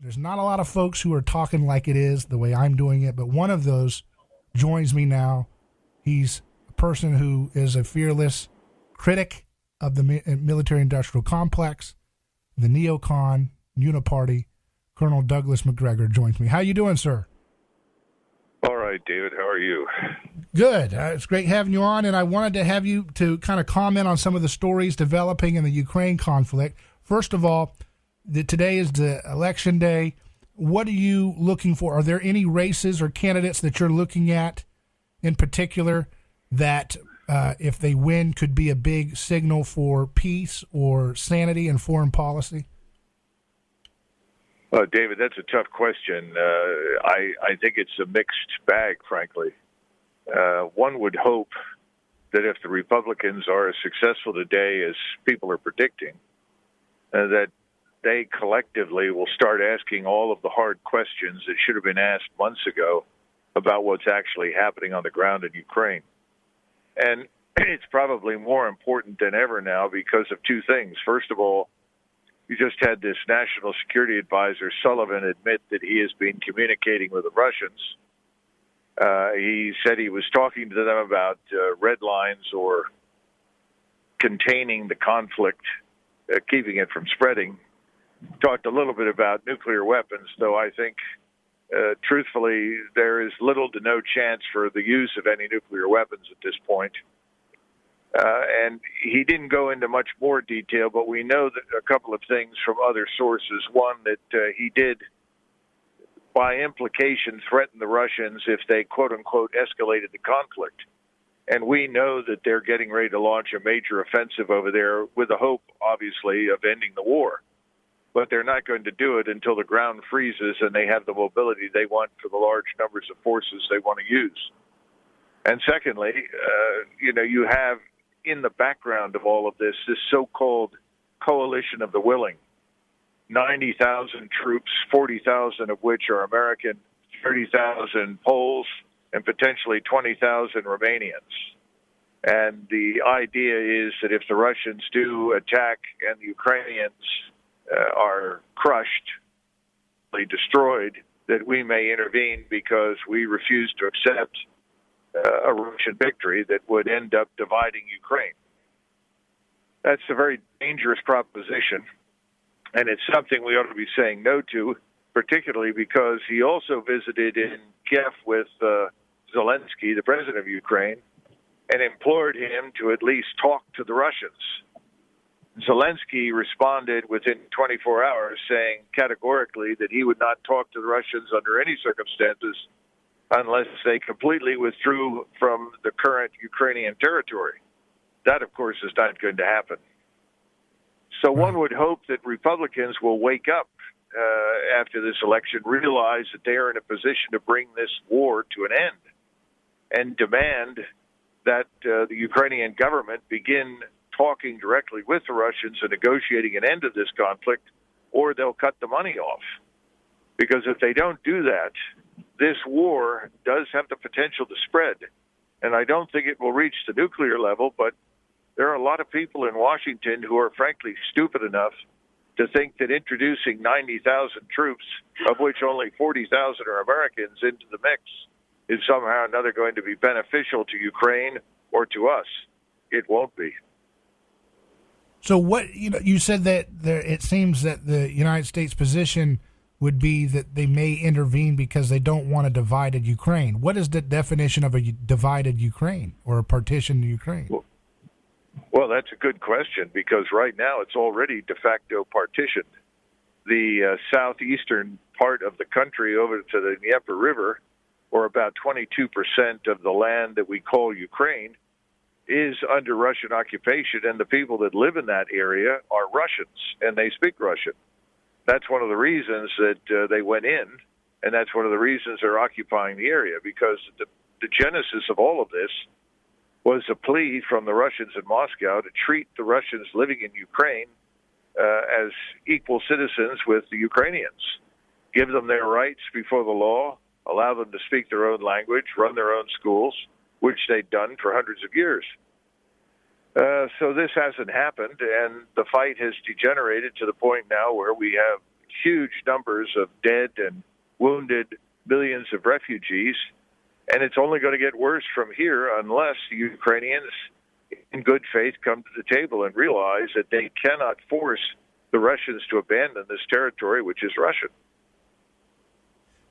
There's not a lot of folks who are talking like it is the way I'm doing it, but one of those joins me now. He's a person who is a fearless critic of the military-industrial complex, the neocon, uniparty. Colonel Douglas Macgregor joins me. How you doing, sir? All right, David. How are you? Good. It's great having you on, and I wanted to have you to kind of comment on some of the stories developing in the Ukraine conflict. First of all, today is the election day. What are you looking for? Are there any races or candidates that you're looking at in particular that, if they win, could be a big signal for peace or sanity in foreign policy? David, that's a tough question. I think it's a mixed bag, frankly. One would hope that if the Republicans are as successful today as people are predicting, that they collectively will start asking all of the hard questions that should have been asked months ago about what's actually happening on the ground in Ukraine. And it's probably more important than ever now because of two things. First of all, you just had this National Security Advisor, Sullivan, admit that he has been communicating with the Russians. He said he was talking to them about red lines or containing the conflict, keeping it from spreading. Talked a little bit about nuclear weapons, though I think, truthfully, there is little to no chance for the use of any nuclear weapons at this point. And he didn't go into much more detail, but we know that a couple of things from other sources. One, that he did, by implication, threaten the Russians if they, quote-unquote, escalated the conflict. And we know that they're getting ready to launch a major offensive over there with the hope, obviously, of ending the war. But they're not going to do it until the ground freezes and they have the mobility they want for the large numbers of forces they want to use. And secondly, you have in the background of all of this so-called coalition of the willing. 90,000 troops, 40,000 of which are American, 30,000 Poles, and potentially 20,000 Romanians. And the idea is that if the Russians do attack and the Ukrainians are crushed, destroyed, that we may intervene because we refuse to accept a Russian victory that would end up dividing Ukraine. That's a very dangerous proposition, and it's something we ought to be saying no to, particularly because he also visited in Kiev with Zelenskyy, the president of Ukraine, and implored him to at least talk to the Russians. Zelenskyy responded within 24 hours saying categorically that he would not talk to the Russians under any circumstances unless they completely withdrew from the current Ukrainian territory. That, of course, is not going to happen. So one would hope that Republicans will wake up after this election, realize that they are in a position to bring this war to an end and demand that the Ukrainian government begin talking directly with the Russians and negotiating an end to this conflict, or they'll cut the money off. Because if they don't do that, this war does have the potential to spread. And I don't think it will reach the nuclear level, but there are a lot of people in Washington who are frankly stupid enough to think that introducing 90,000 troops, of which only 40,000 are Americans, into the mix is somehow or another going to be beneficial to Ukraine or to us. It won't be. So what, you said that it seems that the United States position would be that they may intervene because they don't want a divided Ukraine. What is the definition of a divided Ukraine or a partitioned Ukraine? Well, that's a good question because right now it's already de facto partitioned. The southeastern part of the country over to the Dnieper River, or about 22% of the land that we call Ukraine, is under Russian occupation, and the people that live in that area are Russians, and they speak Russian. That's one of the reasons that they went in, and that's one of the reasons they're occupying the area, because the genesis of all of this was a plea from the Russians in Moscow to treat the Russians living in Ukraine as equal citizens with the Ukrainians, give them their rights before the law, allow them to speak their own language, run their own schools, which they'd done for hundreds of years. So this hasn't happened, and the fight has degenerated to the point now where we have huge numbers of dead and wounded, millions of refugees. And it's only going to get worse from here unless the Ukrainians, in good faith, come to the table and realize that they cannot force the Russians to abandon this territory, which is Russian.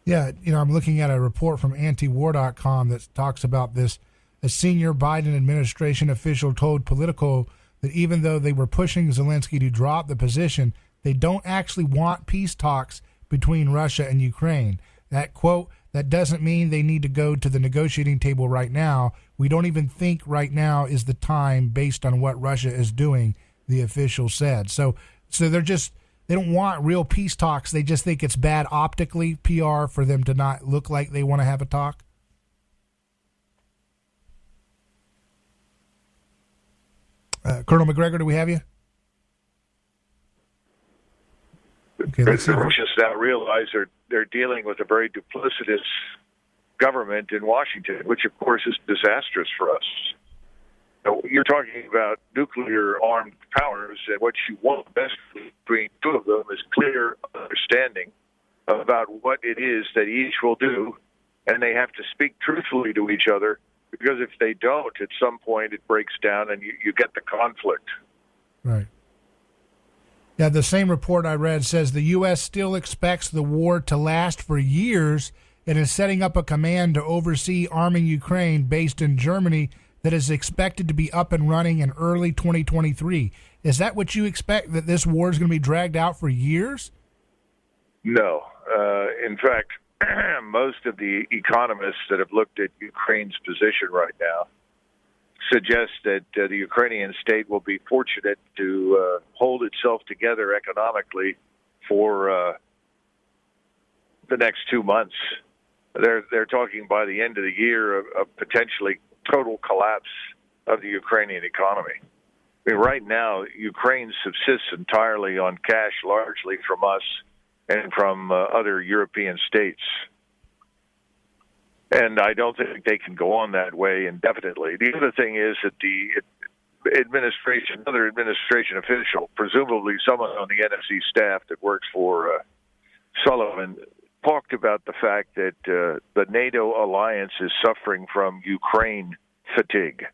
Yeah, I'm looking at a report from antiwar.com that talks about this. A senior Biden administration official told Politico that even though they were pushing Zelenskyy to drop the position, they don't actually want peace talks between Russia and Ukraine. That quote, that doesn't mean they need to go to the negotiating table right now. We don't even think right now is the time based on what Russia is doing, the official said. So they don't want real peace talks. They just think it's bad optically, PR, for them to not look like they want to have a talk. Colonel Macgregor, do we have you? Okay, let's see. The Russians now realize they're dealing with a very duplicitous government in Washington, which of course is disastrous for us. You're talking about nuclear-armed powers, and what you want best between two of them is clear understanding about what it is that each will do, and they have to speak truthfully to each other, because if they don't, at some point it breaks down and you get the conflict. Right. Yeah, the same report I read says the U.S. still expects the war to last for years and is setting up a command to oversee arming Ukraine based in Germany that is expected to be up and running in early 2023. Is that what you expect, that this war is going to be dragged out for years? No. In fact, most of the economists that have looked at Ukraine's position right now suggest that the Ukrainian state will be fortunate to hold itself together economically for the next 2 months. They're talking by the end of the year of potentially total collapse of the Ukrainian economy. I mean, right now, Ukraine subsists entirely on cash, largely from us and from other European states. And I don't think they can go on that way indefinitely. The other thing is that the administration, another administration official, presumably someone on the NSC staff that works for Sullivan, talked about the fact that the NATO alliance is suffering from Ukraine fatigue,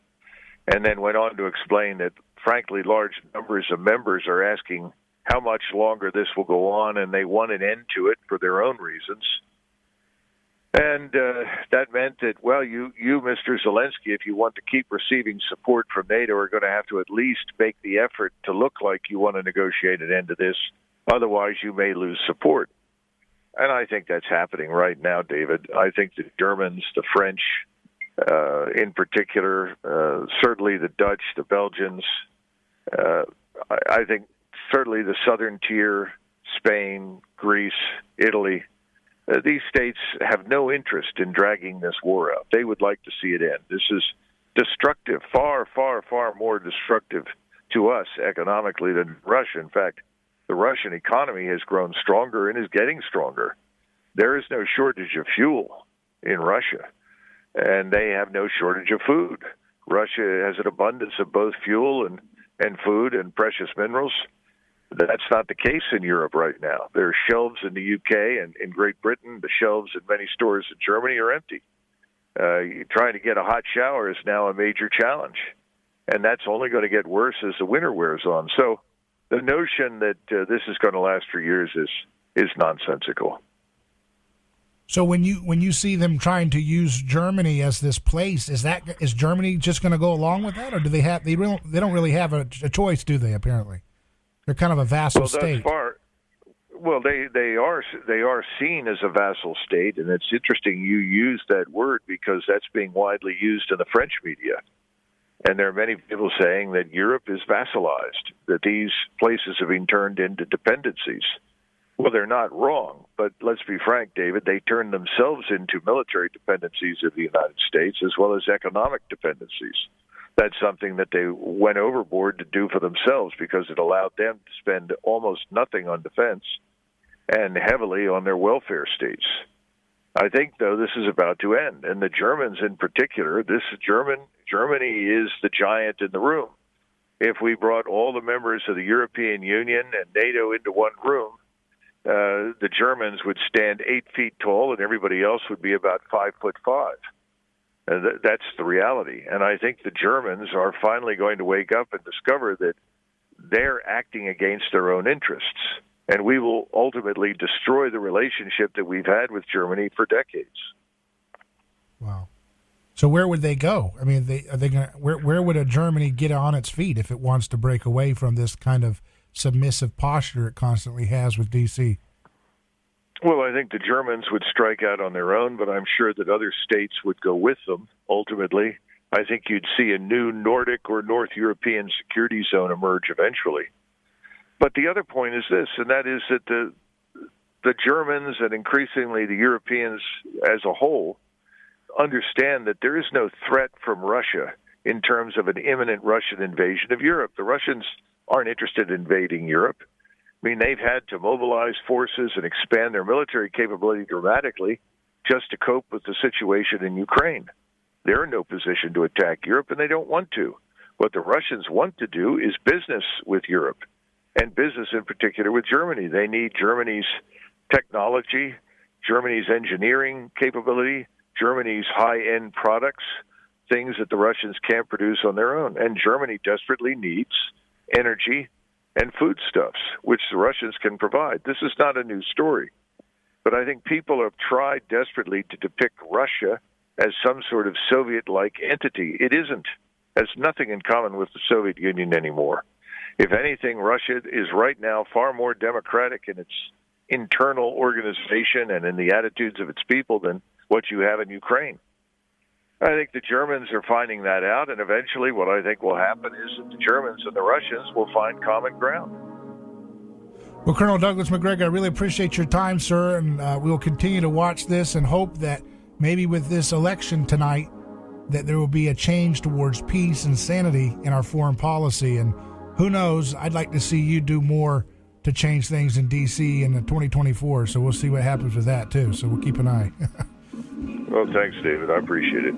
and then went on to explain that, frankly, large numbers of members are asking how much longer this will go on, and they want an end to it for their own reasons. And that meant that, well, you, Mr. Zelenskyy, if you want to keep receiving support from NATO, are going to have to at least make the effort to look like you want to negotiate an end to this. Otherwise, you may lose support. And I think that's happening right now, David. I think the Germans, the French in particular, certainly the Dutch, the Belgians, I think certainly the southern tier, Spain, Greece, Italy, these states have no interest in dragging this war out. They would like to see it end. This is destructive, far, far, far more destructive to us economically than Russia. In fact, the Russian economy has grown stronger and is getting stronger. There is no shortage of fuel in Russia, and they have no shortage of food. Russia has an abundance of both fuel and food and precious minerals. That's not the case in Europe right now. There are shelves in the UK and in Great Britain. The shelves in many stores in Germany are empty. Trying to get a hot shower is now a major challenge, and that's only going to get worse as the winter wears on. So the notion that this is going to last for years is nonsensical. So when you see them trying to use Germany as this place, is Germany just going to go along with that, or do they don't really have a choice, do they? Apparently, they're kind of a vassal state. They are seen as a vassal state, and it's interesting you use that word because that's being widely used in the French media. And there are many people saying that Europe is vassalized, that these places have been turned into dependencies. Well, they're not wrong, but let's be frank, David, they turned themselves into military dependencies of the United States as well as economic dependencies. That's something that they went overboard to do for themselves because it allowed them to spend almost nothing on defense and heavily on their welfare states. I think, though, this is about to end, and the Germans in particular, Germany is the giant in the room. If we brought all the members of the European Union and NATO into one room, the Germans would stand 8 feet tall and everybody else would be about 5'5". That's the reality. And I think the Germans are finally going to wake up and discover that they're acting against their own interests. And we will ultimately destroy the relationship that we've had with Germany for decades. Wow. So where would they go? I mean, where would a Germany get on its feet if it wants to break away from this kind of submissive posture it constantly has with D.C.? Well, I think the Germans would strike out on their own, but I'm sure that other states would go with them, ultimately. I think you'd see a new Nordic or North European security zone emerge eventually. But the other point is this, and that is that the Germans and increasingly the Europeans as a whole understand that there is no threat from Russia in terms of an imminent Russian invasion of Europe. The Russians aren't interested in invading Europe. I mean, they've had to mobilize forces and expand their military capability dramatically just to cope with the situation in Ukraine. They're in no position to attack Europe, and they don't want to. What the Russians want to do is business with Europe, and business in particular with Germany. They need Germany's technology, Germany's engineering capability, Germany's high-end products, things that the Russians can't produce on their own. And Germany desperately needs energy and foodstuffs, which the Russians can provide. This is not a new story. But I think people have tried desperately to depict Russia as some sort of Soviet-like entity. It isn't. It has nothing in common with the Soviet Union anymore. If anything, Russia is right now far more democratic in its internal organization and in the attitudes of its people than what you have in Ukraine. I think the Germans are finding that out, and eventually what I think will happen is that the Germans and the Russians will find common ground. Well, Colonel Douglas Macgregor, I really appreciate your time, sir, and we'll continue to watch this and hope that maybe with this election tonight that there will be a change towards peace and sanity in our foreign policy. And who knows, I'd like to see you do more to change things in D.C. in 2024, so we'll see what happens with that, too. So we'll keep an eye. Well, thanks, David. I appreciate it.